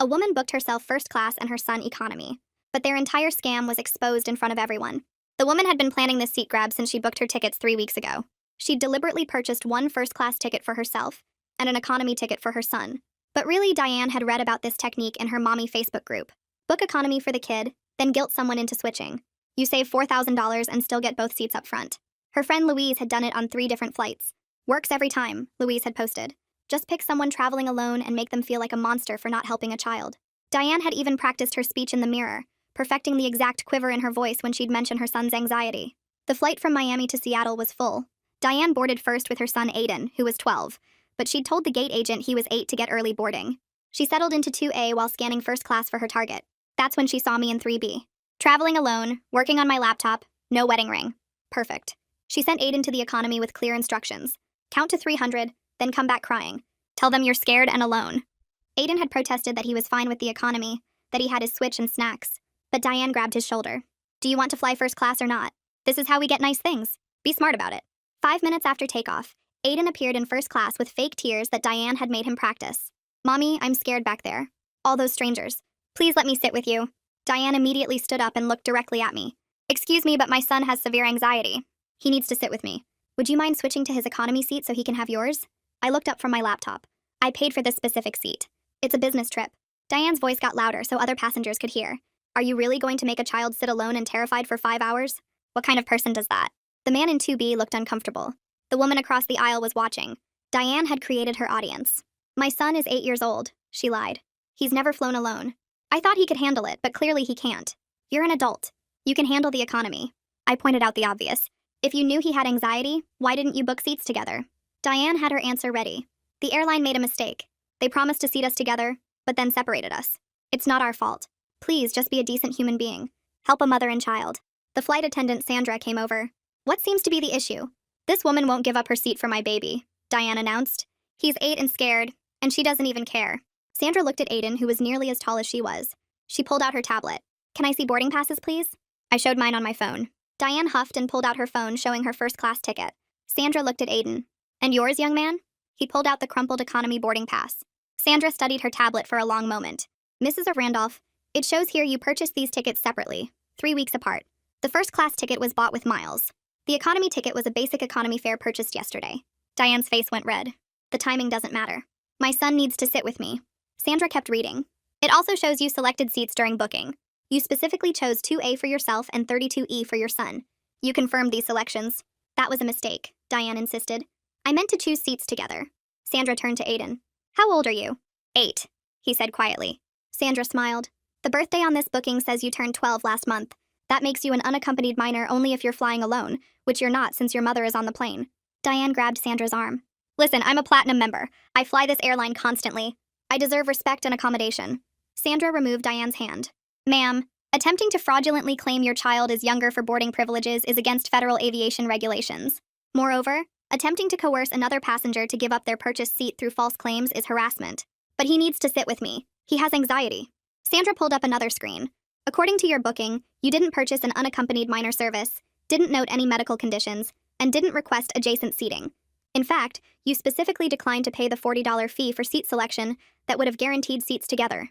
A woman booked herself first class and her son economy, but their entire scam was exposed in front of everyone. The woman had been planning this seat grab since she booked her tickets 3 weeks ago. She'd deliberately purchased one first-class ticket for herself and an economy ticket for her son. But really, Diane had read about this technique in her mommy Facebook group. Book economy for the kid, then guilt someone into switching. You save $4,000 and still get both seats up front. Her friend Louise had done it on 3 different flights. Works every time, Louise had posted. Just pick someone traveling alone and make them feel like a monster for not helping a child. Diane had even practiced her speech in the mirror, perfecting the exact quiver in her voice when she'd mention her son's anxiety. The flight from Miami to Seattle was full. Diane boarded first with her son Aiden, who was 12, but she'd told the gate agent he was 8 to get early boarding. She settled into 2A while scanning first class for her target. That's when she saw me in 3B. Traveling alone, working on my laptop, no wedding ring. Perfect. She sent Aiden to the economy with clear instructions. Count to 300, then come back crying. Tell them you're scared and alone. Aiden had protested that he was fine with the economy, that he had his switch and snacks, but Diane grabbed his shoulder. Do you want to fly first class or not? This is how we get nice things. Be smart about it. 5 minutes after takeoff, Aiden appeared in first class with fake tears that Diane had made him practice. Mommy, I'm scared back there. All those strangers. Please let me sit with you. Diane immediately stood up and looked directly at me. Excuse me, but my son has severe anxiety. He needs to sit with me. Would you mind switching to his economy seat so he can have yours? I looked up from my laptop. I paid for this specific seat. It's a business trip. Diane's voice got louder so other passengers could hear. Are you really going to make a child sit alone and terrified for 5 hours? What kind of person does that? The man in 2B looked uncomfortable. The woman across the aisle was watching. Diane had created her audience. My son is 8 years old, she lied. He's never flown alone. I thought he could handle it, but clearly he can't. You're an adult. You can handle the economy. I pointed out the obvious. If you knew he had anxiety, why didn't you book seats together? Diane had her answer ready. The airline made a mistake. They promised to seat us together, but then separated us. It's not our fault. Please just be a decent human being. Help a mother and child. The flight attendant Sandra came over. What seems to be the issue? This woman won't give up her seat for my baby, Diane announced. He's 8 and scared, and she doesn't even care. Sandra looked at Aiden, who was nearly as tall as she was. She pulled out her tablet. Can I see boarding passes, please? I showed mine on my phone. Diane huffed and pulled out her phone, showing her first-class ticket. Sandra looked at Aiden. And yours, young man? He pulled out the crumpled economy boarding pass. Sandra studied her tablet for a long moment. Mrs. Randolph, it shows here you purchased these tickets separately, 3 weeks apart. The first-class ticket was bought with miles. The economy ticket was a basic economy fare purchased yesterday. Diane's face went red. The timing doesn't matter. My son needs to sit with me. Sandra kept reading. It also shows you selected seats during booking. You specifically chose 2A for yourself and 32E for your son. You confirmed these selections. That was a mistake, Diane insisted. I meant to choose seats together. Sandra turned to Aiden. How old are you? 8, he said quietly. Sandra smiled. The birthday on this booking says you turned 12 last month. That makes you an unaccompanied minor only if you're flying alone, which you're not since your mother is on the plane. Diane grabbed Sandra's arm. Listen, I'm a platinum member. I fly this airline constantly. I deserve respect and accommodation. Sandra removed Diane's hand. Ma'am, attempting to fraudulently claim your child is younger for boarding privileges is against federal aviation regulations. Moreover, attempting to coerce another passenger to give up their purchased seat through false claims is harassment. But he needs to sit with me. He has anxiety. Sandra pulled up another screen. According to your booking, you didn't purchase an unaccompanied minor service, didn't note any medical conditions, and didn't request adjacent seating. In fact, you specifically declined to pay the $40 fee for seat selection that would have guaranteed seats together.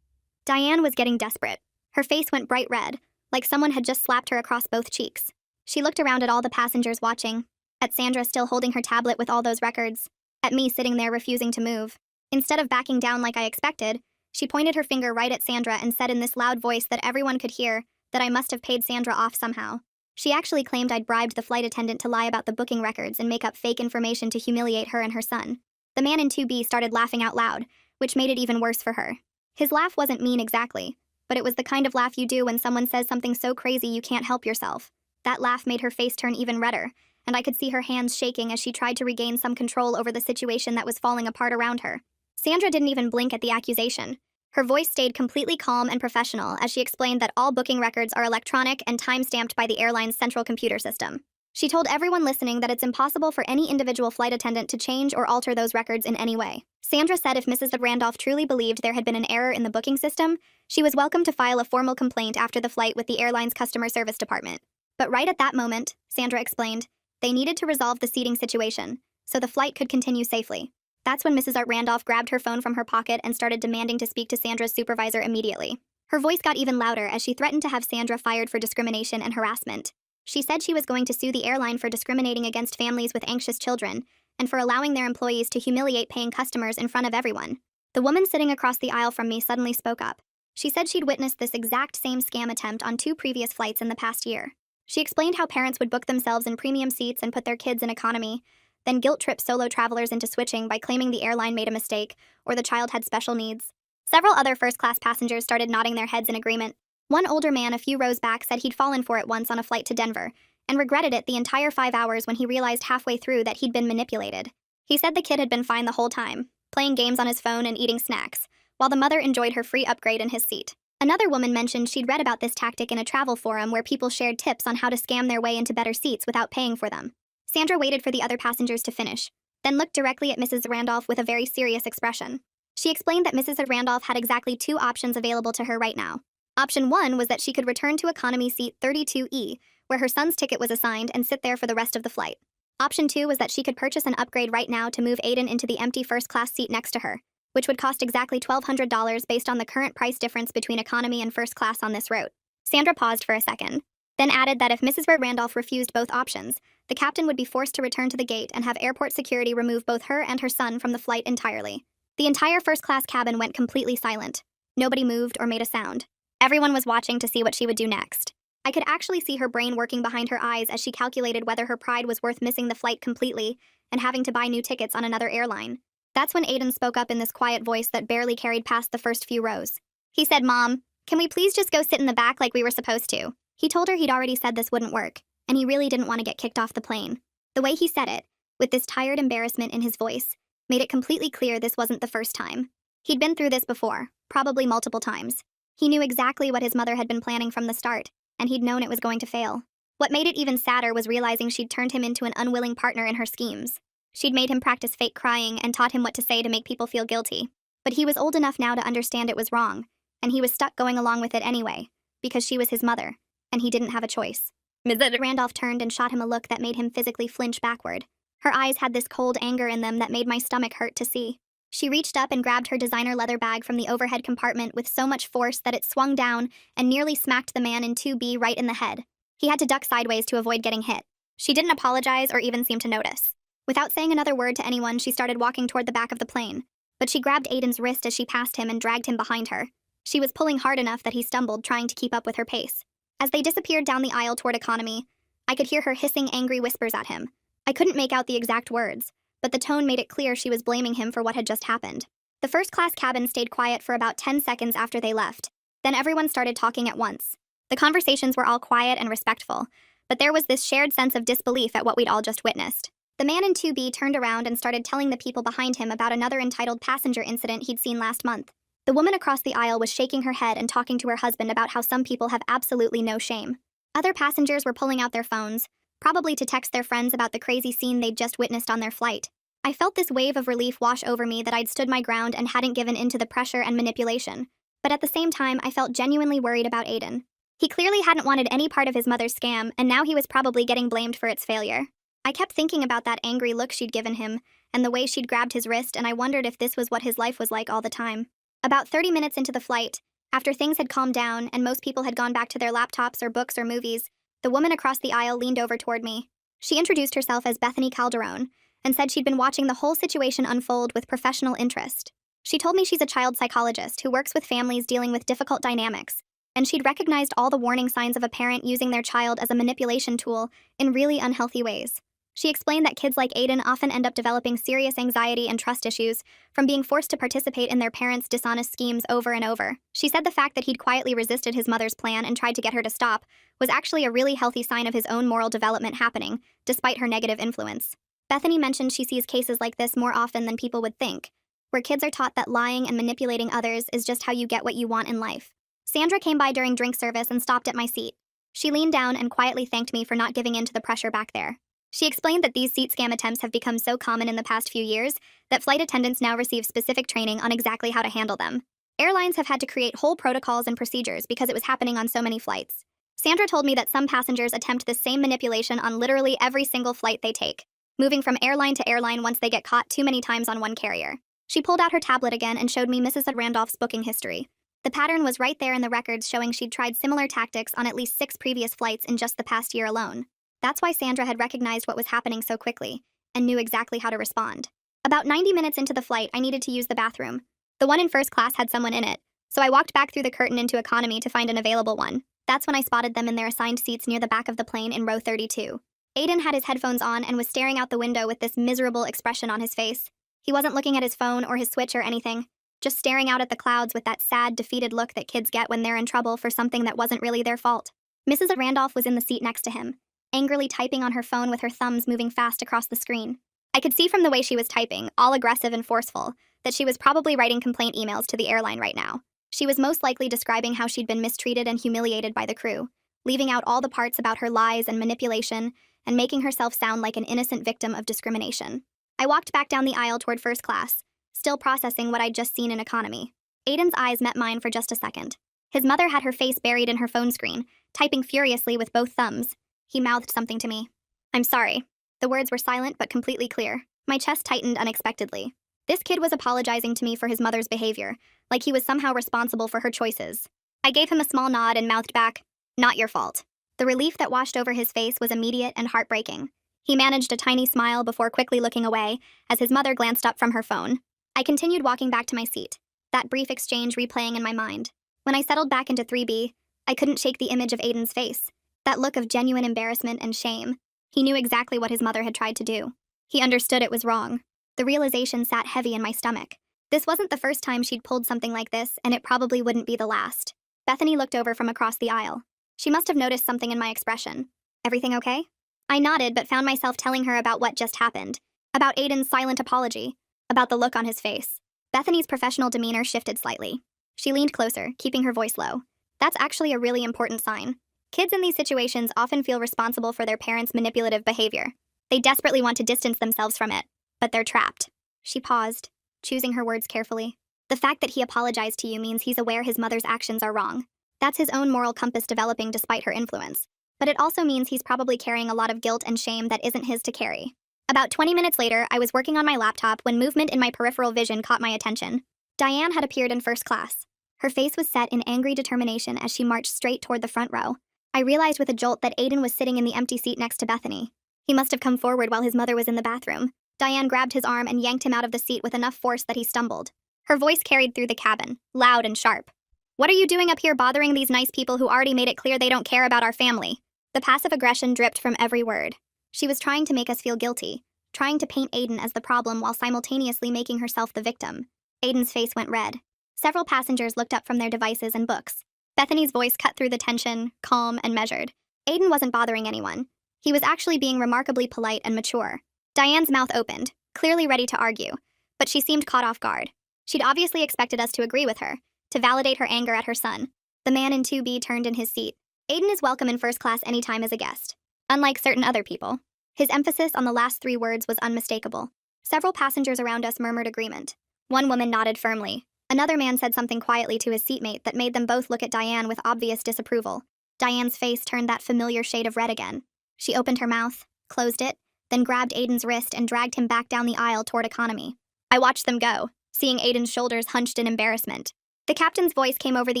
Diane was getting desperate. Her face went bright red, like someone had just slapped her across both cheeks. She looked around at all the passengers watching, at Sandra still holding her tablet with all those records, at me sitting there refusing to move. Instead of backing down like I expected, she pointed her finger right at Sandra and said in this loud voice that everyone could hear that I must have paid Sandra off somehow. She actually claimed I'd bribed the flight attendant to lie about the booking records and make up fake information to humiliate her and her son. The man in 2B started laughing out loud, which made it even worse for her. His laugh wasn't mean exactly, but it was the kind of laugh you do when someone says something so crazy you can't help yourself. That laugh made her face turn even redder, and I could see her hands shaking as she tried to regain some control over the situation that was falling apart around her. Sandra didn't even blink at the accusation. Her voice stayed completely calm and professional as she explained that all booking records are electronic and time-stamped by the airline's central computer system. She told everyone listening that it's impossible for any individual flight attendant to change or alter those records in any way. Sandra said if Mrs. Randolph truly believed there had been an error in the booking system, she was welcome to file a formal complaint after the flight with the airline's customer service department. But right at that moment, Sandra explained, they needed to resolve the seating situation, so the flight could continue safely. That's when Mrs. Randolph grabbed her phone from her pocket and started demanding to speak to Sandra's supervisor immediately. Her voice got even louder as she threatened to have Sandra fired for discrimination and harassment. She said she was going to sue the airline for discriminating against families with anxious children and for allowing their employees to humiliate paying customers in front of everyone. The woman sitting across the aisle from me suddenly spoke up. She said she'd witnessed this exact same scam attempt on 2 previous flights in the past year. She explained how parents would book themselves in premium seats and put their kids in economy, then guilt-trip solo travelers into switching by claiming the airline made a mistake or the child had special needs. Several other first-class passengers started nodding their heads in agreement. One older man a few rows back said he'd fallen for it once on a flight to Denver and regretted it the entire 5 hours when he realized halfway through that he'd been manipulated. He said the kid had been fine the whole time, playing games on his phone and eating snacks, while the mother enjoyed her free upgrade in his seat. Another woman mentioned she'd read about this tactic in a travel forum where people shared tips on how to scam their way into better seats without paying for them. Sandra waited for the other passengers to finish, then looked directly at Mrs. Randolph with a very serious expression. She explained that Mrs. Randolph had exactly 2 options available to her right now. Option 1 was that she could return to economy seat 32E, where her son's ticket was assigned, and sit there for the rest of the flight. Option 2 was that she could purchase an upgrade right now to move Aiden into the empty first-class seat next to her, which would cost exactly $1,200 based on the current price difference between economy and first class on this route. Sandra paused for a second, then added that if Mrs. Randolph refused both options, the captain would be forced to return to the gate and have airport security remove both her and her son from the flight entirely. The entire first-class cabin went completely silent. Nobody moved or made a sound. Everyone was watching to see what she would do next. I could actually see her brain working behind her eyes as she calculated whether her pride was worth missing the flight completely and having to buy new tickets on another airline. That's when Aiden spoke up in this quiet voice that barely carried past the first few rows. He said, "Mom, can we please just go sit in the back like we were supposed to?" He told her he'd already said this wouldn't work, and he really didn't want to get kicked off the plane. The way he said it, with this tired embarrassment in his voice, made it completely clear this wasn't the first time. He'd been through this before, probably multiple times. He knew exactly what his mother had been planning from the start, and he'd known it was going to fail. What made it even sadder was realizing she'd turned him into an unwilling partner in her schemes. She'd made him practice fake crying and taught him what to say to make people feel guilty. But he was old enough now to understand it was wrong, and he was stuck going along with it anyway, because she was his mother, and he didn't have a choice. Mrs. Randolph turned and shot him a look that made him physically flinch backward. Her eyes had this cold anger in them that made my stomach hurt to see. She reached up and grabbed her designer leather bag from the overhead compartment with so much force that it swung down and nearly smacked the man in 2B right in the head. He had to duck sideways to avoid getting hit. She didn't apologize or even seem to notice. Without saying another word to anyone, she started walking toward the back of the plane. But she grabbed Aiden's wrist as she passed him and dragged him behind her. She was pulling hard enough that he stumbled, trying to keep up with her pace. As they disappeared down the aisle toward economy, I could hear her hissing angry whispers at him. I couldn't make out the exact words, but the tone made it clear she was blaming him for what had just happened. The first-class cabin stayed quiet for about 10 seconds after they left. Then everyone started talking at once. The conversations were all quiet and respectful, but there was this shared sense of disbelief at what we'd all just witnessed. The man in 2B turned around and started telling the people behind him about another entitled passenger incident he'd seen last month. The woman across the aisle was shaking her head and talking to her husband about how some people have absolutely no shame. Other passengers were pulling out their phones, probably to text their friends about the crazy scene they'd just witnessed on their flight. I felt this wave of relief wash over me that I'd stood my ground and hadn't given in to the pressure and manipulation. But at the same time, I felt genuinely worried about Aiden. He clearly hadn't wanted any part of his mother's scam, and now he was probably getting blamed for its failure. I kept thinking about that angry look she'd given him, and the way she'd grabbed his wrist, and I wondered if this was what his life was like all the time. About 30 minutes into the flight, after things had calmed down and most people had gone back to their laptops or books or movies, the woman across the aisle leaned over toward me. She introduced herself as Bethany Calderon, and said she'd been watching the whole situation unfold with professional interest. She told me she's a child psychologist who works with families dealing with difficult dynamics, and she'd recognized all the warning signs of a parent using their child as a manipulation tool in really unhealthy ways. She explained that kids like Aiden often end up developing serious anxiety and trust issues from being forced to participate in their parents' dishonest schemes over and over. She said the fact that he'd quietly resisted his mother's plan and tried to get her to stop was actually a really healthy sign of his own moral development happening, despite her negative influence. Bethany mentioned she sees cases like this more often than people would think, where kids are taught that lying and manipulating others is just how you get what you want in life. Sandra came by during drink service and stopped at my seat. She leaned down and quietly thanked me for not giving in to the pressure back there. She explained that these seat scam attempts have become so common in the past few years that flight attendants now receive specific training on exactly how to handle them. Airlines have had to create whole protocols and procedures because it was happening on so many flights. Sandra told me that some passengers attempt the same manipulation on literally every single flight they take. moving from airline to airline once they get caught too many times on one carrier. She pulled out her tablet again and showed me Mrs. Randolph's booking history. The pattern was right there in the records showing she'd tried similar tactics on at least 6 previous flights in just the past year alone. That's why Sandra had recognized what was happening so quickly and knew exactly how to respond. About 90 minutes into the flight, I needed to use the bathroom. The one in first class had someone in it, so I walked back through the curtain into economy to find an available one. That's when I spotted them in their assigned seats near the back of the plane in row 32. Aiden had his headphones on and was staring out the window with this miserable expression on his face. He wasn't looking at his phone or his Switch or anything, just staring out at the clouds with that sad, defeated look that kids get when they're in trouble for something that wasn't really their fault. Mrs. Randolph was in the seat next to him, angrily typing on her phone with her thumbs moving fast across the screen. I could see from the way she was typing, all aggressive and forceful, that she was probably writing complaint emails to the airline right now. She was most likely describing how she'd been mistreated and humiliated by the crew, leaving out all the parts about her lies and manipulation, and making herself sound like an innocent victim of discrimination. I walked back down the aisle toward first class, still processing what I'd just seen in economy. Aiden's eyes met mine for just a second. His mother had her face buried in her phone screen, typing furiously with both thumbs. He mouthed something to me. "I'm sorry." The words were silent but completely clear. My chest tightened unexpectedly. This kid was apologizing to me for his mother's behavior, like he was somehow responsible for her choices. I gave him a small nod and mouthed back, "Not your fault." The relief that washed over his face was immediate and heartbreaking. He managed a tiny smile before quickly looking away as his mother glanced up from her phone. I continued walking back to my seat, that brief exchange replaying in my mind. When I settled back into 3B, I couldn't shake the image of Aiden's face, that look of genuine embarrassment and shame. He knew exactly what his mother had tried to do. He understood it was wrong. The realization sat heavy in my stomach. This wasn't the first time she'd pulled something like this, and it probably wouldn't be the last. Bethany looked over from across the aisle. She must have noticed something in my expression. "Everything okay?" I nodded, but found myself telling her about what just happened, about Aiden's silent apology, about the look on his face. Bethany's professional demeanor shifted slightly. She leaned closer, keeping her voice low. "That's actually a really important sign. Kids in these situations often feel responsible for their parents' manipulative behavior. They desperately want to distance themselves from it, but they're trapped." She paused, choosing her words carefully. "The fact that he apologized to you means he's aware his mother's actions are wrong. That's his own moral compass developing despite her influence. But it also means he's probably carrying a lot of guilt and shame that isn't his to carry." About 20 minutes later, I was working on my laptop when movement in my peripheral vision caught my attention. Diane had appeared in first class. Her face was set in angry determination as she marched straight toward the front row. I realized with a jolt that Aiden was sitting in the empty seat next to Bethany. He must have come forward while his mother was in the bathroom. Diane grabbed his arm and yanked him out of the seat with enough force that he stumbled. Her voice carried through the cabin, loud and sharp. "What are you doing up here bothering these nice people who already made it clear they don't care about our family?" The passive aggression dripped from every word. She was trying to make us feel guilty, trying to paint Aiden as the problem while simultaneously making herself the victim. Aiden's face went red. Several passengers looked up from their devices and books. Bethany's voice cut through the tension, calm and measured. Aiden wasn't bothering anyone. He was actually being remarkably polite and mature. Diane's mouth opened, clearly ready to argue, but she seemed caught off guard. She'd obviously expected us to agree with her, to validate her anger at her son. The man in 2B turned in his seat. "Aiden is welcome in first class anytime as a guest, unlike certain other people." His emphasis on the last 3 words was unmistakable. Several passengers around us murmured agreement. One woman nodded firmly. Another man said something quietly to his seatmate that made them both look at Diane with obvious disapproval. Diane's face turned that familiar shade of red again. She opened her mouth, closed it, then grabbed Aiden's wrist and dragged him back down the aisle toward economy. I watched them go, seeing Aiden's shoulders hunched in embarrassment. The captain's voice came over the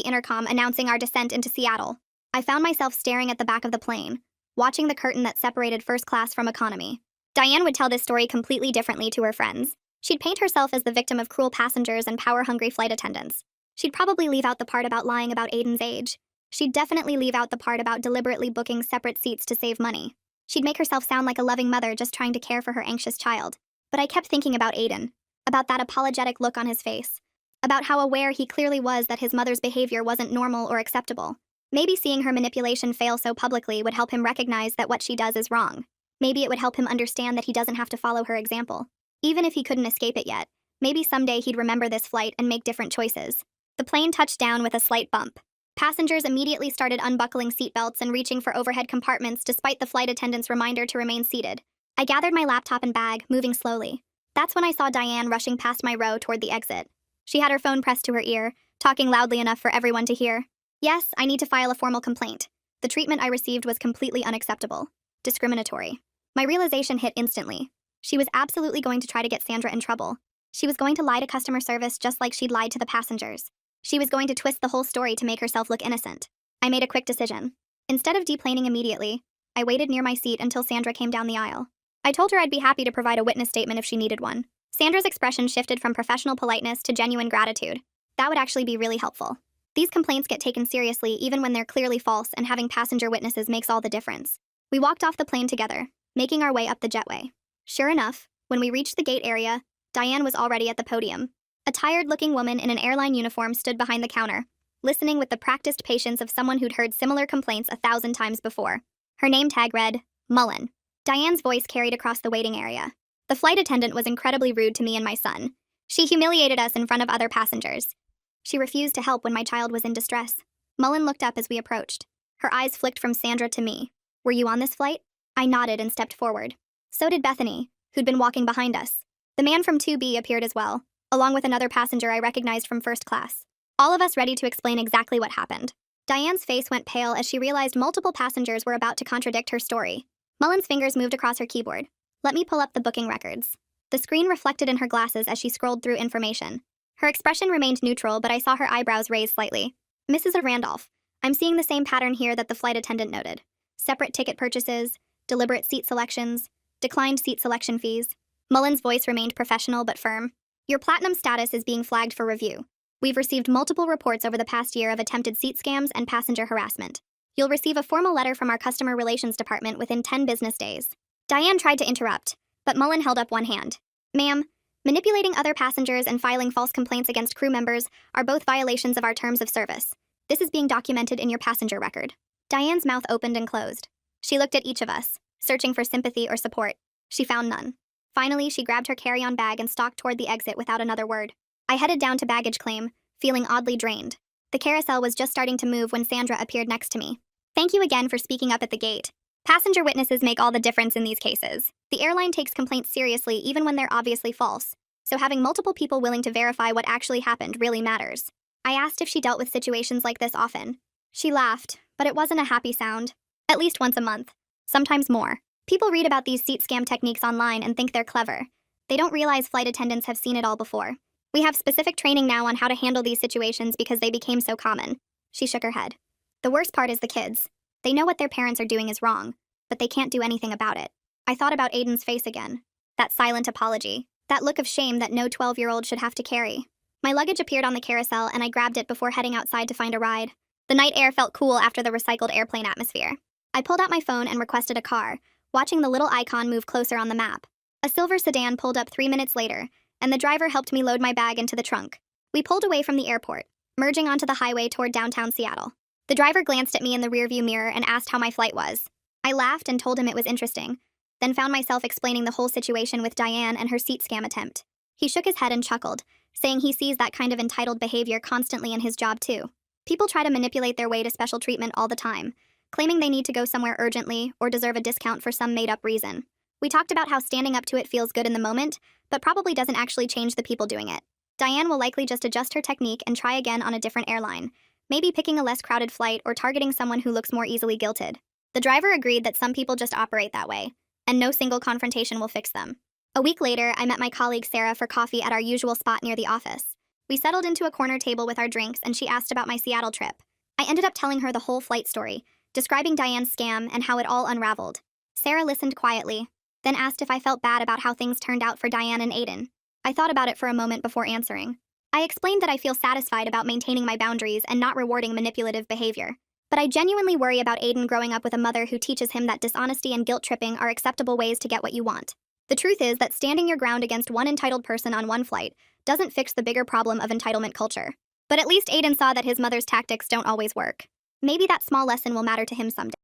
intercom announcing our descent into Seattle. I found myself staring at the back of the plane, watching the curtain that separated first class from economy. Diane would tell this story completely differently to her friends. She'd paint herself as the victim of cruel passengers and power-hungry flight attendants. She'd probably leave out the part about lying about Aiden's age. She'd definitely leave out the part about deliberately booking separate seats to save money. She'd make herself sound like a loving mother just trying to care for her anxious child. But I kept thinking about Aiden, about that apologetic look on his face, about how aware he clearly was that his mother's behavior wasn't normal or acceptable. Maybe seeing her manipulation fail so publicly would help him recognize that what she does is wrong. Maybe it would help him understand that he doesn't have to follow her example. Even if he couldn't escape it yet, maybe someday he'd remember this flight and make different choices. The plane touched down with a slight bump. Passengers immediately started unbuckling seatbelts and reaching for overhead compartments despite the flight attendant's reminder to remain seated. I gathered my laptop and bag, moving slowly. That's when I saw Diane rushing past my row toward the exit. She had her phone pressed to her ear, talking loudly enough for everyone to hear. "Yes, I need to file a formal complaint. The treatment I received was completely unacceptable. Discriminatory." My realization hit instantly. She was absolutely going to try to get Sandra in trouble. She was going to lie to customer service just like she'd lied to the passengers. She was going to twist the whole story to make herself look innocent. I made a quick decision. Instead of deplaning immediately, I waited near my seat until Sandra came down the aisle. I told her I'd be happy to provide a witness statement if she needed one. Sandra's expression shifted from professional politeness to genuine gratitude. That would actually be really helpful. These complaints get taken seriously even when they're clearly false, and having passenger witnesses makes all the difference. We walked off the plane together, making our way up the jetway. Sure enough, when we reached the gate area, Diane was already at the podium. A tired-looking woman in an airline uniform stood behind the counter, listening with the practiced patience of someone who'd heard similar complaints 1,000 times before. Her name tag read, Mullen. Diane's voice carried across the waiting area. The flight attendant was incredibly rude to me and my son. She humiliated us in front of other passengers. She refused to help when my child was in distress. Mullen looked up as we approached. Her eyes flicked from Sandra to me. Were you on this flight? I nodded and stepped forward. So did Bethany, who'd been walking behind us. The man from 2B appeared as well, along with another passenger I recognized from first class. All of us ready to explain exactly what happened. Diane's face went pale as she realized multiple passengers were about to contradict her story. Mullen's fingers moved across her keyboard. Let me pull up the booking records. The screen reflected in her glasses as she scrolled through information. Her expression remained neutral, but I saw her eyebrows raise slightly. Mrs. Randolph, I'm seeing the same pattern here that the flight attendant noted. Separate ticket purchases, deliberate seat selections, declined seat selection fees. Mullen's voice remained professional but firm. Your platinum status is being flagged for review. We've received multiple reports over the past year of attempted seat scams and passenger harassment. You'll receive a formal letter from our customer relations department within 10 business days. Diane tried to interrupt, but Mullen held up one hand. Ma'am, manipulating other passengers and filing false complaints against crew members are both violations of our terms of service. This is being documented in your passenger record. Diane's mouth opened and closed. She looked at each of us, searching for sympathy or support. She found none. Finally, she grabbed her carry-on bag and stalked toward the exit without another word. I headed down to baggage claim, feeling oddly drained. The carousel was just starting to move when Sandra appeared next to me. Thank you again for speaking up at the gate. Passenger witnesses make all the difference in these cases. The airline takes complaints seriously even when they're obviously false, so having multiple people willing to verify what actually happened really matters. I asked if she dealt with situations like this often. She laughed, but it wasn't a happy sound. At least once a month. Sometimes more. People read about these seat scam techniques online and think they're clever. They don't realize flight attendants have seen it all before. We have specific training now on how to handle these situations because they became so common. She shook her head. The worst part is the kids. They know what their parents are doing is wrong, but they can't do anything about it. I thought about Aiden's face again. That silent apology. That look of shame that no 12-year-old should have to carry. My luggage appeared on the carousel and I grabbed it before heading outside to find a ride. The night air felt cool after the recycled airplane atmosphere. I pulled out my phone and requested a car, watching the little icon move closer on the map. A silver sedan pulled up 3 minutes later, and the driver helped me load my bag into the trunk. We pulled away from the airport, merging onto the highway toward downtown Seattle. The driver glanced at me in the rearview mirror and asked how my flight was. I laughed and told him it was interesting, then found myself explaining the whole situation with Diane and her seat scam attempt. He shook his head and chuckled, saying he sees that kind of entitled behavior constantly in his job too. People try to manipulate their way to special treatment all the time, claiming they need to go somewhere urgently or deserve a discount for some made-up reason. We talked about how standing up to it feels good in the moment, but probably doesn't actually change the people doing it. Diane will likely just adjust her technique and try again on a different airline, maybe picking a less crowded flight or targeting someone who looks more easily guilted. The driver agreed that some people just operate that way, and no single confrontation will fix them. A week later, I met my colleague Sarah for coffee at our usual spot near the office. We settled into a corner table with our drinks and she asked about my Seattle trip. I ended up telling her the whole flight story, describing Diane's scam and how it all unraveled. Sarah listened quietly, then asked if I felt bad about how things turned out for Diane and Aiden. I thought about it for a moment before answering. I explained that I feel satisfied about maintaining my boundaries and not rewarding manipulative behavior. But I genuinely worry about Aiden growing up with a mother who teaches him that dishonesty and guilt-tripping are acceptable ways to get what you want. The truth is that standing your ground against one entitled person on one flight doesn't fix the bigger problem of entitlement culture. But at least Aiden saw that his mother's tactics don't always work. Maybe that small lesson will matter to him someday.